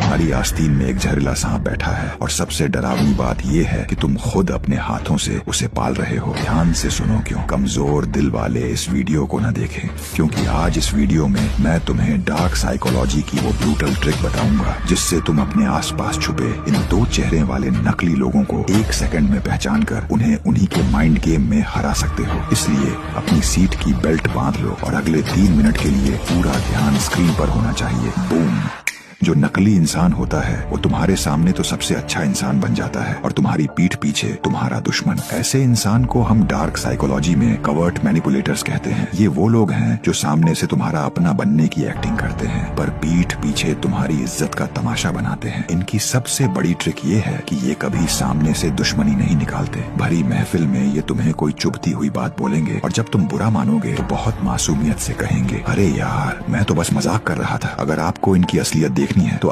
तुम्हारी आस्तीन में एक जहरीला सांप बैठा है और सबसे डरावनी बात ये है कि तुम खुद अपने हाथों से उसे पाल रहे हो। ध्यान से सुनो क्यों, कमजोर दिल वाले इस वीडियो को न देखें, क्योंकि आज इस वीडियो में मैं तुम्हें डार्क साइकोलॉजी की वो ब्रूटल ट्रिक बताऊंगा जिससे तुम अपने आसपास छुपे इन 2 चेहरे वाले नकली लोगों को 1 सेकंड में पहचान कर उन्हें उन्हीं के माइंड गेम में हरा सकते हो। इसलिए अपनी सीट की बेल्ट बांध लो और अगले 3 मिनट के लिए पूरा ध्यान स्क्रीन पर होना चाहिए। बूम। जो नकली इंसान होता है वो तुम्हारे सामने तो सबसे अच्छा इंसान बन जाता है और तुम्हारी पीठ पीछे तुम्हारा दुश्मन। ऐसे इंसान को हम डार्क साइकोलॉजी में कवर्ट मैनिपुलेटर्स कहते हैं। ये वो लोग हैं जो सामने से तुम्हारा अपना बनने की एक्टिंग करते हैं पर पीठ पीछे तुम्हारी इज्जत का तमाशा बनाते हैं। इनकी सबसे बड़ी ट्रिक ये है कि ये कभी सामने से दुश्मनी नहीं निकालते। भरी महफिल में ये तुम्हें कोई चुभती हुई बात बोलेंगे और जब तुम बुरा मानोगे तो बहुत मासूमियत से कहेंगे, अरे यार मैं तो बस मजाक कर रहा था। अगर आपको इनकी असलियत देखनी है तो